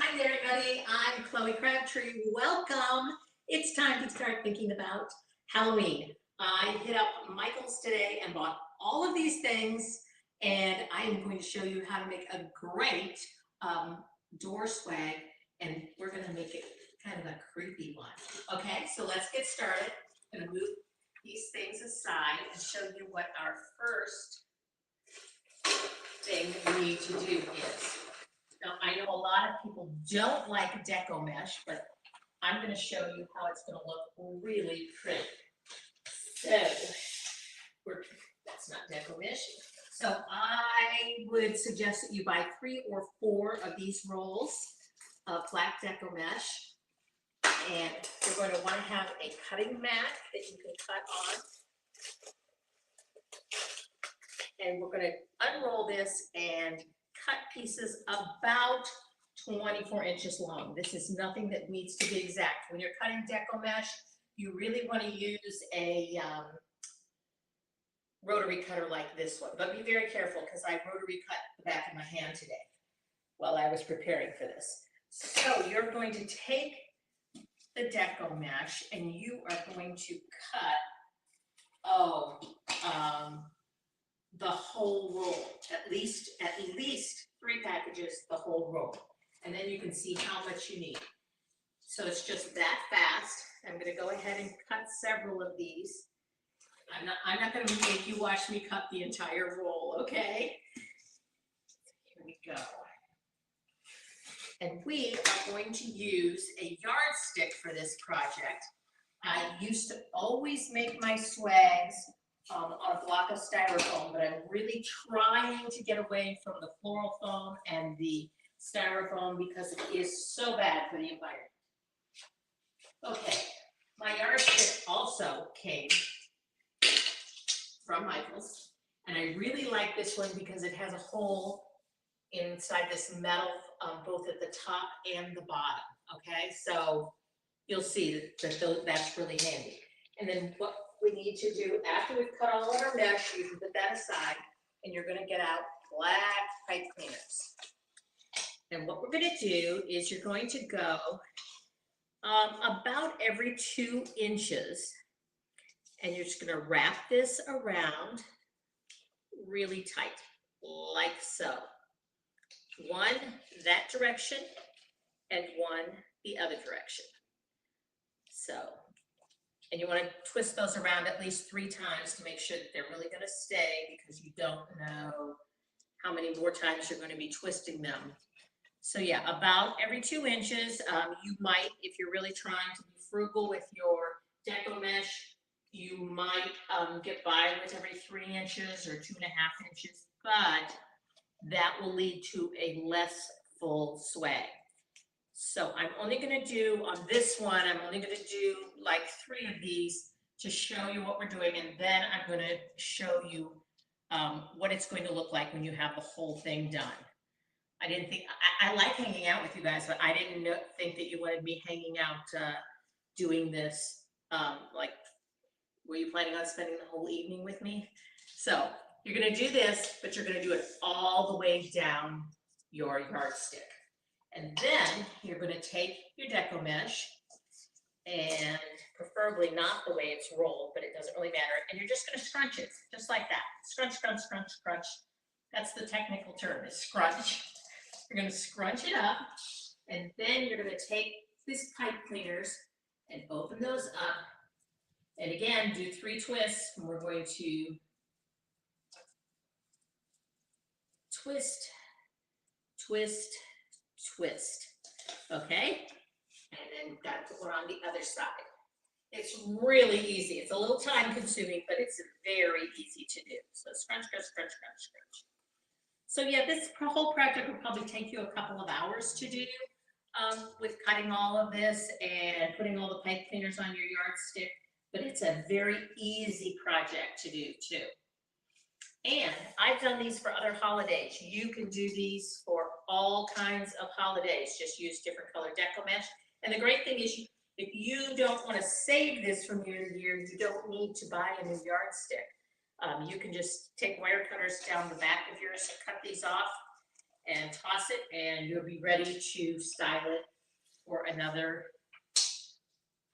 Hi there, everybody. I'm Chloe Crabtree. Welcome. It's time to start thinking about Halloween. I hit up Michael's today and bought all of these things, and I am going to show you how to make a great door swag, and we're going to make it kind of a creepy one. Okay, so let's get started. I'm going to move these things aside and show you what our first thing we need to do is. Now, I know a lot of people don't like deco mesh, but I'm going to show you how it's going to look really pretty. So, that's not deco mesh. So I would suggest that you buy 3 or 4 of these rolls of black deco mesh. And you're going to want to have a cutting mat that you can cut on. And we're going to unroll this and cut pieces about 24 inches long. This is nothing that needs to be exact. When you're cutting deco mesh, you really want to use a rotary cutter like this one. But be very careful because I rotary cut the back of my hand today while I was preparing for this. So you're going to take the deco mesh and you are going to cut, the whole roll, at least 3 packages, the whole roll. And then you can see how much you need. So it's just that fast. I'm going to go ahead and cut several of these. I'm not going to make you watch me cut the entire roll, okay? Here we go. And we are going to use a yardstick for this project. I used to always make my swags on a block of styrofoam, but I'm really trying to get away from the floral foam and the styrofoam because it is so bad for the environment. Okay, my yardstick also came from Michael's, and I really like this one because it has a hole inside this metal, both at the top and the bottom. Okay, so you'll see that that's really handy. And then what we need to do after we've cut all of our mesh, you can put that aside, and you're going to get out black pipe cleaners. And what we're going to do is you're going to go about every 2 inches, and you're just going to wrap this around really tight, like so. One that direction and one the other direction. So, and you want to twist those around at least 3 times to make sure that they're really going to stay, because you don't know how many more times you're going to be twisting them. So yeah, about every 2 inches. You might, if you're really trying to be frugal with your deco mesh, you might get by with every 3 inches or 2.5 inches, but that will lead to a less full swag. So I'm only going to do, on this one, I'm only going to do like 3 of these to show you what we're doing, and then I'm going to show you what it's going to look like when you have the whole thing done. I like hanging out with you guys, but I didn't think that you wanted me hanging out doing this. Like, were you planning on spending the whole evening with me? So you're going to do this, but you're going to do it all the way down your yardstick. And then you're going to take your deco mesh, and preferably not the way it's rolled, but it doesn't really matter. And you're just going to scrunch it, just like that. Scrunch, scrunch, scrunch, scrunch. That's the technical term, is scrunch. You're going to scrunch it up, and then you're going to take these pipe cleaners and open those up. And again, do 3 twists, and we're going to twist, twist, twist. Okay? And then got to put one on the other side. It's really easy. It's a little time consuming, but it's very easy to do. So scrunch, scrunch, scrunch, scrunch, scrunch. So yeah, this whole project will probably take you a couple of hours to do, with cutting all of this and putting all the pipe cleaners on your yardstick, but it's a very easy project to do too. And I've done these for other holidays. You can do these for all kinds of holidays. Just use different color deco mesh. And the great thing is, if you don't want to save this from year to year, you don't need to buy a new yardstick. You can just take wire cutters down the back of yours and cut these off, and and toss it, and you'll be ready to style it for another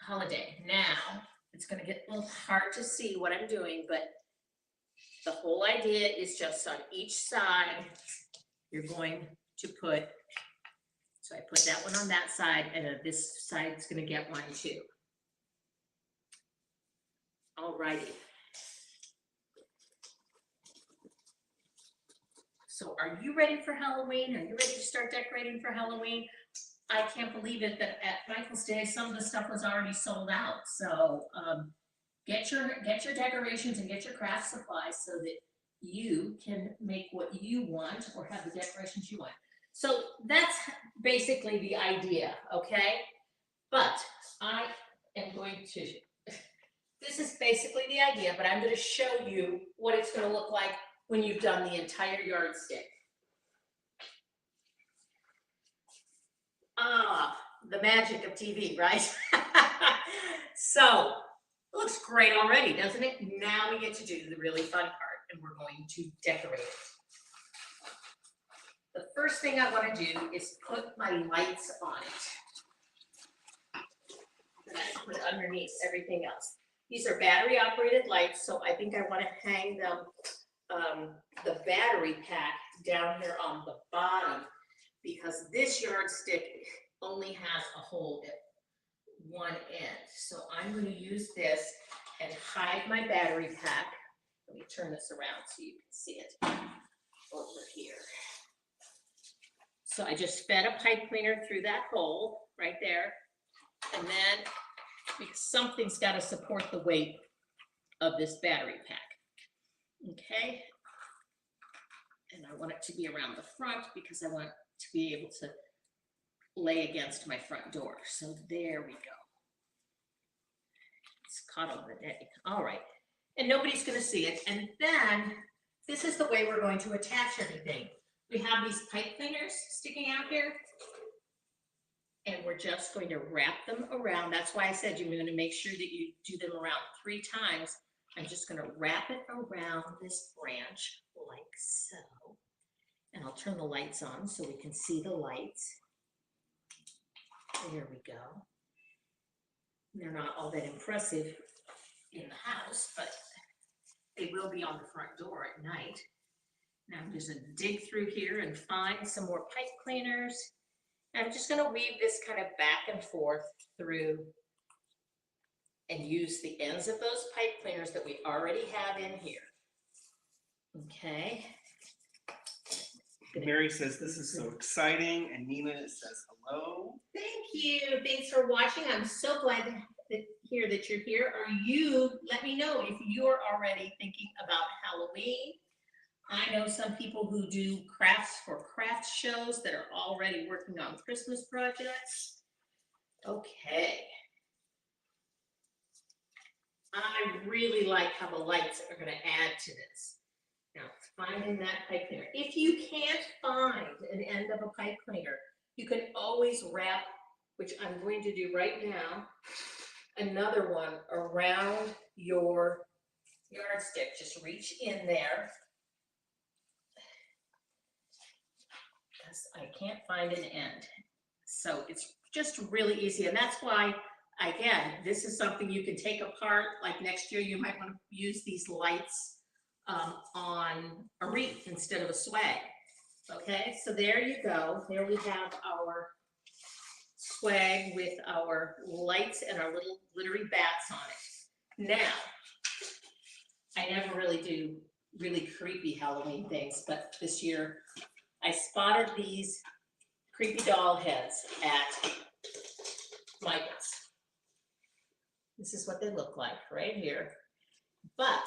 holiday. Now, it's going to get a little hard to see what I'm doing, but the whole idea is just on each side, you're going to put, so I put that one on that side, and this side's going to get one too. All righty. So are you ready for Halloween? Are you ready to start decorating for Halloween? I can't believe it that at Michael's Day, some of the stuff was already sold out. So get your decorations and get your craft supplies so that you can make what you want or have the decorations you want. So that's basically the idea, okay? But I am going to, this is basically the idea, but I'm going to show you what it's going to look like when you've done the entire yardstick. Ah, the magic of TV, right? So, it looks great already, doesn't it? Now we get to do the really fun part, and we're going to decorate it. The first thing I want to do is put my lights on it. And I put it underneath everything else. These are battery operated lights, so I think I want to hang them, the battery pack down here on the bottom, because this yardstick only has a hole at one end. So I'm going to use this and hide my battery pack. Let me turn this around so you can see it over here. So I just fed a pipe cleaner through that hole right there. And then because something's got to support the weight of this battery pack. Okay. And I want it to be around the front because I want to be able to lay against my front door. So there we go. It's caught on the day. All right. And nobody's going to see it. And then this is the way we're going to attach everything. We have these pipe cleaners sticking out here. And we're just going to wrap them around. That's why I said you're going to make sure that you do them around 3 times. I'm just going to wrap it around this branch like so. And I'll turn the lights on so we can see the lights. There we go. They're not all that impressive in the house, but they will be on the front door at night. Now I'm just going to dig through here and find some more pipe cleaners. I'm just going to weave this kind of back and forth through and use the ends of those pipe cleaners that we already have in here. Okay. Mary says this is so exciting, and Nina says hello. Thank you. Thanks for watching. I'm so glad to hear that you're here. Are you, let me know if you're already thinking about Halloween. I know some people who do crafts for craft shows that are already working on Christmas projects. Okay. I really like how the lights are going to add to this. Now, finding that pipe cleaner. If you can't find an end of a pipe cleaner, you can always wrap, which I'm going to do right now, another one around your yardstick. Just reach in there. Because I can't find an end. So it's just really easy. And that's why, again, this is something you can take apart. Like next year, you might want to use these lights on a wreath instead of a swag. Okay, so there you go. There we have our swag with our lights and our little glittery bats on it. Now, I never really do really creepy Halloween things, but this year I spotted these creepy doll heads at Michael's. This is what they look like right here. But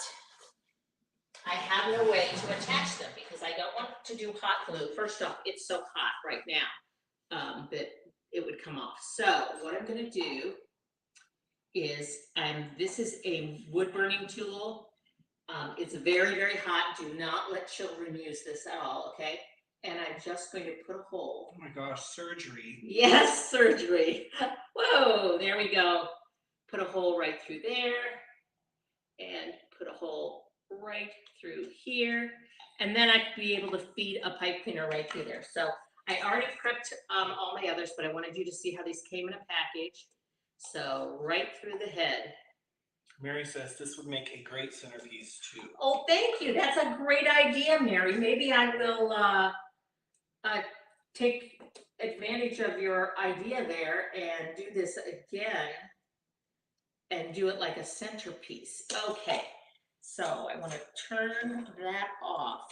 I have no way to attach them because I don't want to do hot glue. First off, it's so hot right now that it would come off. So what I'm going to do is, this is a wood burning tool. It's very, very hot. Do not let children use this at all, okay? And I'm just going to put a hole. Oh my gosh, surgery. Yes, surgery. Whoa, there we go. Put a hole right through there and put a hole right through here. And then I could be able to feed a pipe cleaner right through there. So I already prepped all my others, but I wanted you to see how these came in a package. So right through the head. Mary says this would make a great centerpiece too. Oh, thank you. That's a great idea, Mary. Maybe I will take advantage of your idea there and do this again and do it like a centerpiece. Okay, so I want to turn that off.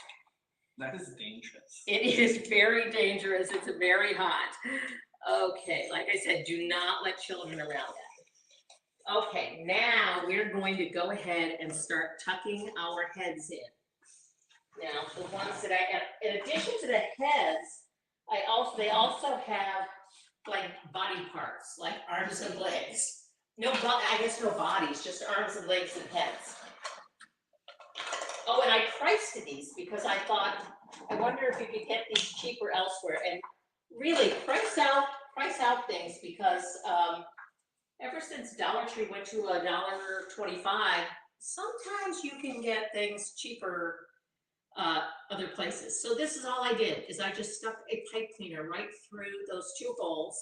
That is dangerous. It is very dangerous. It's very hot. Okay, like I said, do not let children around that. Okay, now we're going to go ahead and start tucking our heads in. Now, the ones that I have, in addition to the heads, they also have like body parts, like arms and legs. No, I guess no bodies, just arms and legs and heads. Oh, and I priced these because I thought, I wonder if you could get these cheaper elsewhere. And really, price out things because ever since Dollar Tree went to $1.25, sometimes you can get things cheaper other places. So this is all I did, is I just stuck a pipe cleaner right through those two holes.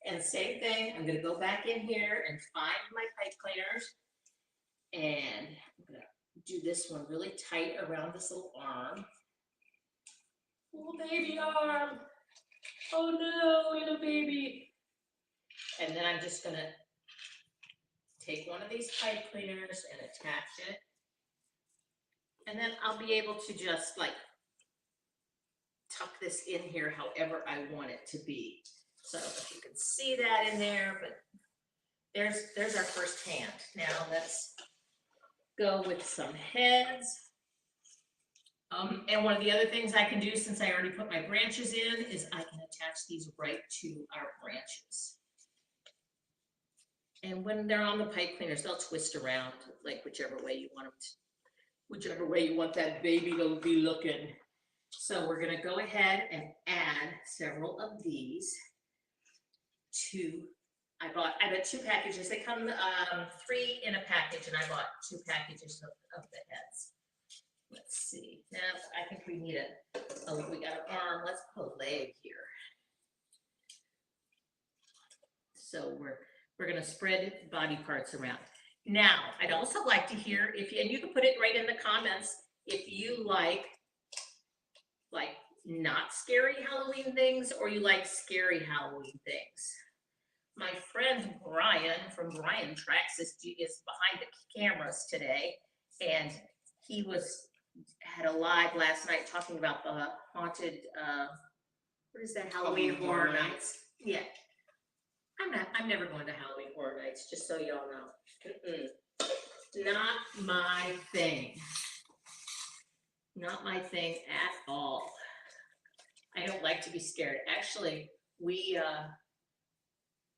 And same thing, I'm gonna go back in here and find my pipe cleaners. And I'm gonna do this one really tight around this little arm. Little baby arm. Oh no, little baby. And then I'm just gonna take one of these pipe cleaners and attach it. And then I'll be able to just like tuck this in here however I want it to be. So if you can see that in there, but there's our first hand. Now let's go with some heads. And one of the other things I can do, since I already put my branches in, is I can attach these right to our branches. And when they're on the pipe cleaners, they'll twist around like whichever way you want them to, whichever way you want that baby to be looking. So we're gonna go ahead and add several of these to, I bought 2 packages. They come 3 in a package, and I bought 2 packages of the heads. Let's see. Now I think we need we got an arm. Let's put a leg here. So we're gonna spread body parts around. Now I'd also like to hear if you, and you can put it right in the comments, if you like not scary Halloween things or you like scary Halloween things. My friend Brian from Brian Tracks is behind the cameras today, and he had a live last night talking about the haunted, what is that, Halloween Horror Nights? Yeah. I'm never going to Halloween Horror Nights, just so y'all know. Not my thing. Not my thing at all. I don't like to be scared. Actually, we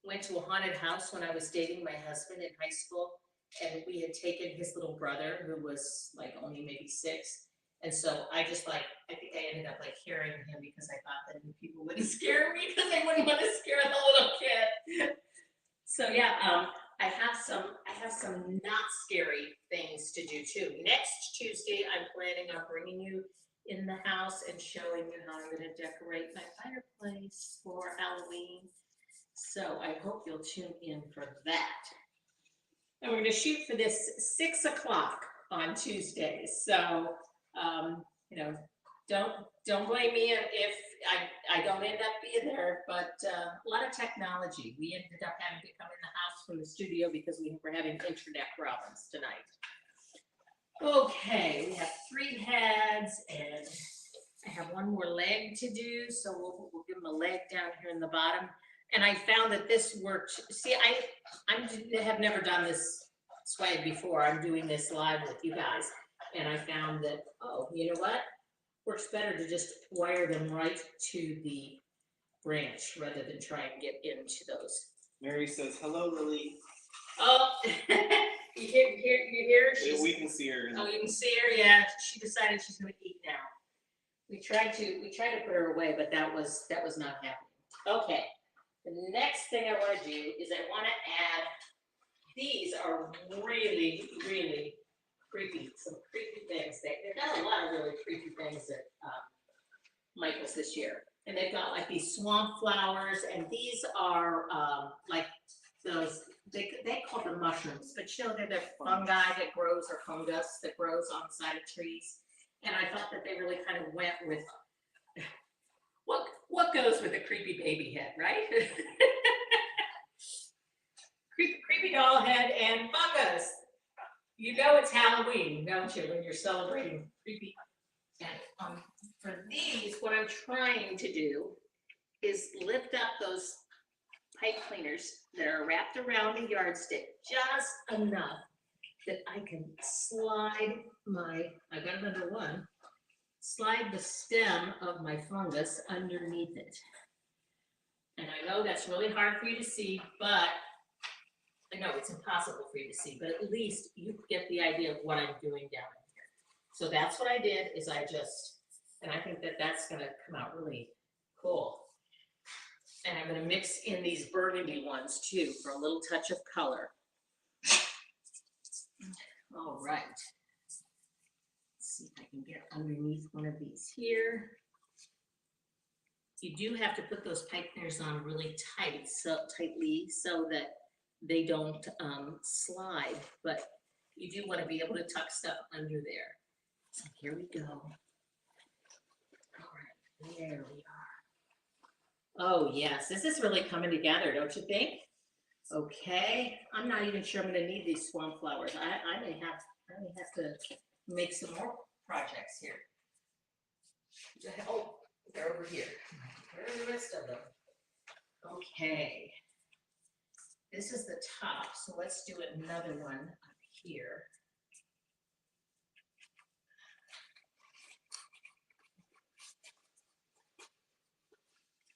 went to a haunted house when I was dating my husband in high school, and we had taken his little brother, who was like only maybe 6. And so I think I ended up like carrying him because I thought that people wouldn't scare me because I wouldn't want to scare the little kid. So yeah, I have some not scary things to do too. Next Tuesday, I'm planning on bringing you in the house and showing you how I'm going to decorate my fireplace for Halloween. So I hope you'll tune in for that. And we're going to shoot for this 6 o'clock on Tuesdays. So, don't blame me if I don't end up being there, but a lot of technology. We ended up having to come in the house from the studio because we were having internet problems tonight. Okay, we have 3 heads, and I have 1 more leg to do, so we'll give them a leg down here in the bottom. And I found that this worked. See, I have never done this swag before. I'm doing this live with you guys, and I found that, oh, you know what? Works better to just wire them right to the branch rather than try and get into those. Mary says, hello, Lily. Oh, you hear? Yeah, we can see her. Oh, you can see her? Yeah, she decided she's going to eat now. We tried to put her away, but that was not happening. Okay, the next thing I want to do is I want to add, these are really, really some creepy things. They've got a lot of really creepy things at Michael's this year. And they've got like these swamp flowers, and these are like those, they call them mushrooms, but you know, they're the fungi that grows, or fungus that grows on the side of trees. And I thought that they really kind of went with what goes with a creepy baby head, right? creepy doll head and fungus. You know it's Halloween, don't you, when you're celebrating creepy. And for these, what I'm trying to do is lift up those pipe cleaners that are wrapped around a yardstick just enough that I can slide I got another one, slide the stem of my fungus underneath it. And I know that's really hard for you to see, but I know it's impossible for you to see, but at least you get the idea of what I'm doing down here. So that's what I did, is and I think that that's gonna come out really cool. And I'm gonna mix in these burgundy ones too, for a little touch of color. All right. Let's see if I can get underneath one of these here. You do have to put those pipe cleaners on really tightly so that they don't slide, but you do want to be able to tuck stuff under there. So here we go. All right, there we are. Oh yes, this is really coming together, don't you think? Okay, I'm not even sure I'm going to need these swamp flowers. I may have to make some more projects here. Oh, they're over here. Where are the rest of them? Okay. This is the top, so let's do another one up here.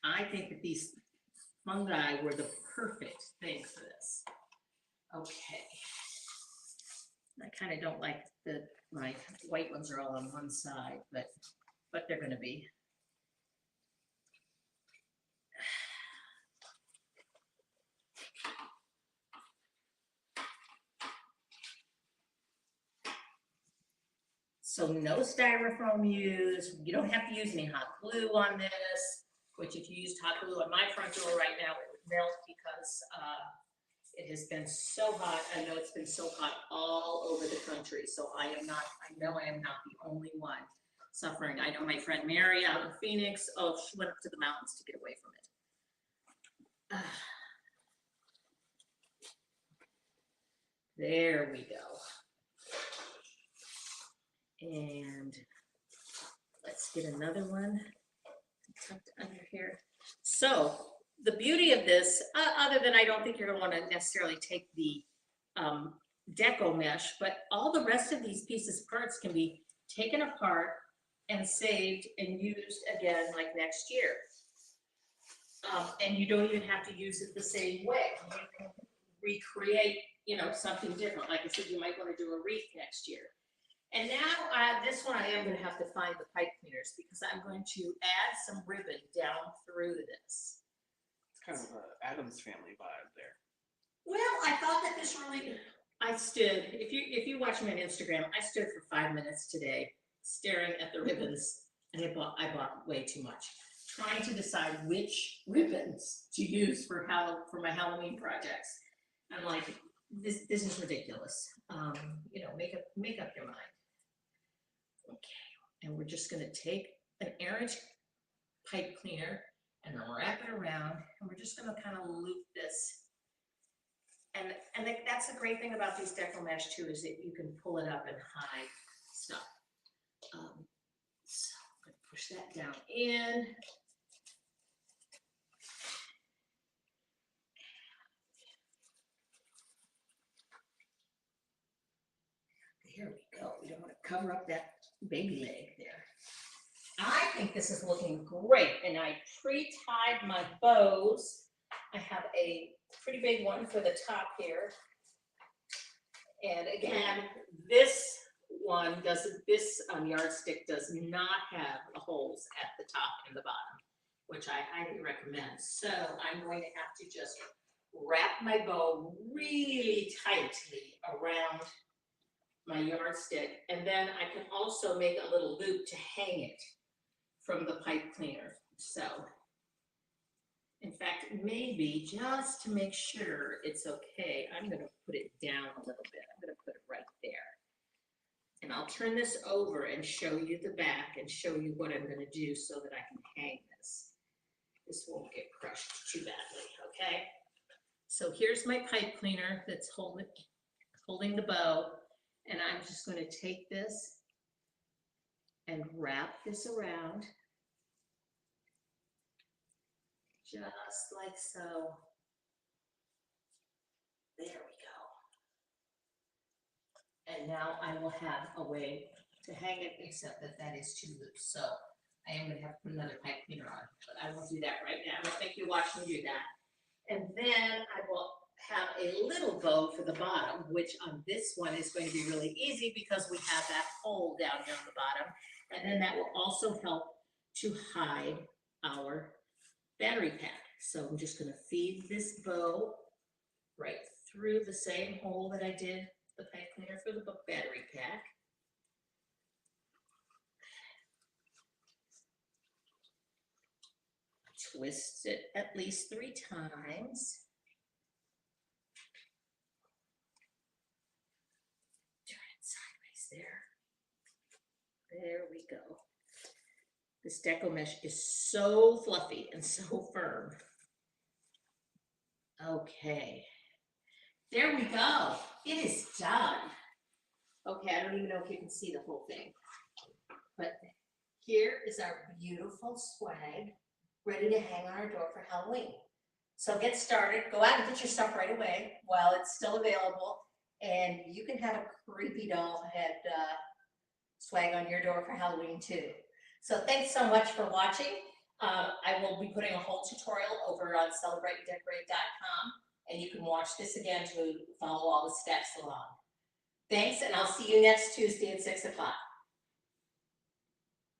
I think that these fungi were the perfect thing for this. Okay. I kind of don't like that my white ones are all on one side, but they're going to be. So no styrofoam used. You don't have to use any hot glue on this, which if you used hot glue on my front door right now, it would melt because it has been so hot. I know it's been so hot all over the country. So I know I am not the only one suffering. I know my friend Mary out in Phoenix, oh, she went up to the mountains to get away from it. There we go. And let's get another one tucked under here. So the beauty of this, other than I don't think you're going to want to necessarily take the deco mesh, but all the rest of these pieces, parts can be taken apart and saved and used again like next year. And you don't even have to use it the same way. You can recreate, something different. Like I said, you might want to do a wreath next year. And now this one I am going to have to find the pipe cleaners because I'm going to add some ribbon down through this. It's kind of an Addams Family vibe there. Well, I thought that this really, I stood, if you watch me on Instagram, I stood for 5 minutes today staring at the ribbons, and I bought way too much, trying to decide which ribbons to use for my Halloween projects. I'm like, this is ridiculous. Make up your mind. Okay, and we're just going to take an errant pipe cleaner and wrap it around, and we're just going to kind of loop this. And that's the great thing about these deco mesh too, is that you can pull it up and hide stuff. So I'm going to push that down in. Here we go. We don't want to cover up that baby leg there. I think this is looking great, and I pre-tied my bows. I have a pretty big one for the top here. And again, this one this yardstick does not have the holes at the top and the bottom, which I highly recommend. So I'm going to have to just wrap my bow really tightly around my yardstick, and then I can also make a little loop to hang it from the pipe cleaner. So, in fact, maybe just to make sure it's okay, I'm going to put it down a little bit. I'm going to put it right there. And I'll turn this over and show you the back and show you what I'm going to do so that I can hang this. This won't get crushed too badly, okay? So here's my pipe cleaner that's holding the bow, and I'm just going to take this and wrap this around, just like so. There we go. And now I will have a way to hang it, except that that is too loose. So I am going to have to put another pipe cleaner on, but I will do that right now. I'll make you watch me do that. And then I will have a little bow for the bottom, which on this one is going to be really easy because we have that hole down here on the bottom. And then that will also help to hide our battery pack. So I'm just going to feed this bow right through the same hole that I did the pipe cleaner for the battery pack. Twist it at least 3 times. Turn it sideways there. There we go. This deco mesh is so fluffy and so firm. Okay. There we go. It is done. Okay, I don't even know if you can see the whole thing. But here is our beautiful swag ready to hang on our door for Halloween. So get started. Go out and get your stuff right away while it's still available. And you can have a creepy doll head swag on your door for Halloween too. So thanks so much for watching. I will be putting a whole tutorial over on celebrateanddecorate.com, and you can watch this again to follow all the steps along. Thanks, and I'll see you next Tuesday at 6 o'clock.